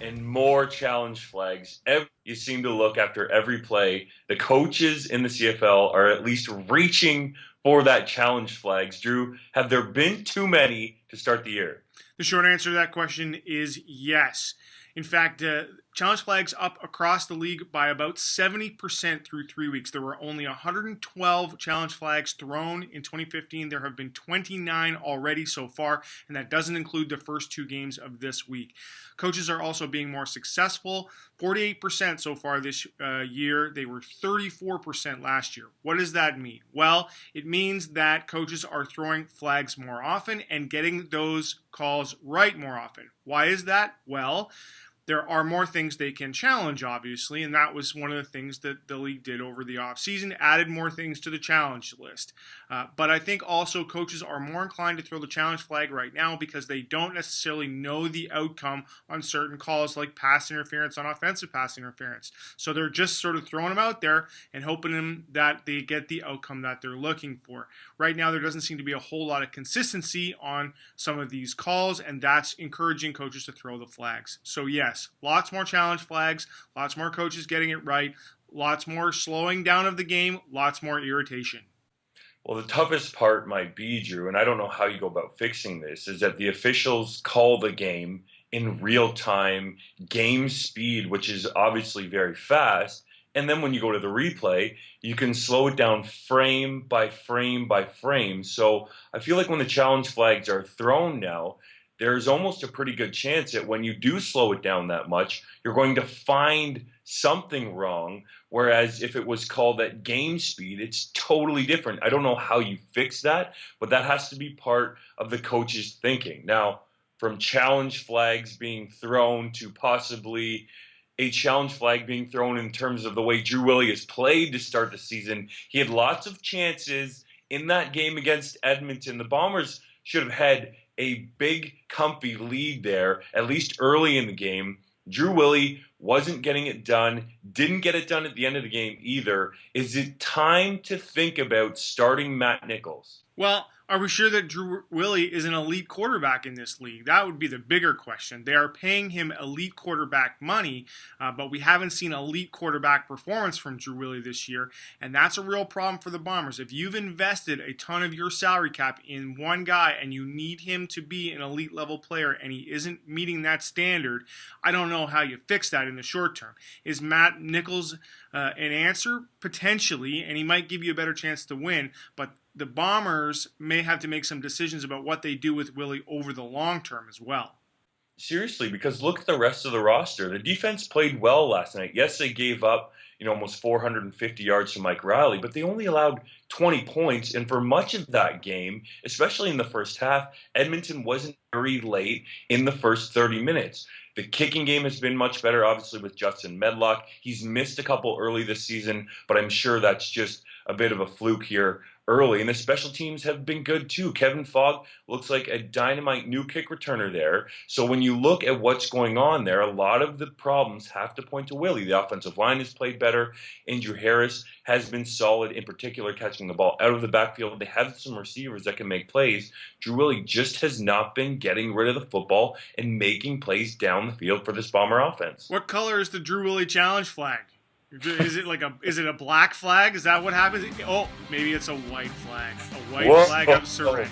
and more challenge flags. You seem to look after every play. The coaches in the CFL are at least reaching for that challenge flags. Drew, have there been too many to start the year? The short answer to that question is yes. In fact, challenge flags up across the league by about 70% through 3 weeks. There were only 112 challenge flags thrown in 2015. There have been 29 already so far, and that doesn't include the first 2 games of this week. Coaches are also being more successful. 48% so far this year. They were 34% last year. What does that mean? Well, it means that coaches are throwing flags more often and getting those calls right more often. Why is that? Well, there are more things they can challenge, obviously, and that was one of the things that the league did over the offseason, added more things to the challenge list. But I think also coaches are more inclined to throw the challenge flag right now because they don't necessarily know the outcome on certain calls like pass interference on offensive pass interference. So they're just sort of throwing them out there and hoping that they get the outcome that they're looking for. Right now, there doesn't seem to be a whole lot of consistency on some of these calls, and that's encouraging coaches to throw the flags. So yes, lots more challenge flags, lots more coaches getting it right, lots more slowing down of the game, lots more irritation. Well, the toughest part might be, Drew, and I don't know how you go about fixing this, is that the officials call the game in real time, game speed, which is obviously very fast. And then when you go to the replay, you can slow it down frame by frame by frame. So I feel like when the challenge flags are thrown now, there's almost a pretty good chance that when you do slow it down that much, you're going to find something wrong. Whereas if it was called at game speed, it's totally different. I don't know how you fix that, but that has to be part of the coach's thinking. Now, from challenge flags being thrown to possibly a challenge flag being thrown in terms of the way Drew Willy has played to start the season, he had lots of chances in that game against Edmonton. The Bombers should have had a big, comfy lead there, at least early in the game. Drew Willy wasn't getting it done, didn't get it done at the end of the game either. Is it time to think about starting Matt Nichols? Well, are we sure that Drew Willy is an elite quarterback in this league? That would be the bigger question. They are paying him elite quarterback money, but we haven't seen elite quarterback performance from Drew Willy this year, and that's a real problem for the Bombers. If you've invested a ton of your salary cap in one guy and you need him to be an elite level player and he isn't meeting that standard, I don't know how you fix that in the short term. Is Matt Nichols an answer? Potentially, and he might give you a better chance to win, but the Bombers may have to make some decisions about what they do with Willy over the long term as well. Seriously, because look at the rest of the roster. The defense played well last night. Yes, they gave up, almost 450 yards to Mike Riley, but they only allowed 20 points. And for much of that game, especially in the first half, Edmonton wasn't very late in the first 30 minutes. The kicking game has been much better, obviously, with Justin Medlock. He's missed a couple early this season, but I'm sure that's just a bit of a fluke here early. And the special teams have been good too. Kevin Fogg looks like a dynamite new kick returner there. So when you look at what's going on there, a lot of the problems have to point to Willy. The offensive line has played better. Andrew Harris has been solid, in particular catching the ball out of the backfield. They have some receivers that can make plays. Drew Willy just has not been getting rid of the football and making plays down the field for this Bomber offense. What color is the Drew Willy challenge flag? Is it a black flag? Is that what happens? Oh, maybe it's a white flag. A white flag of surrender.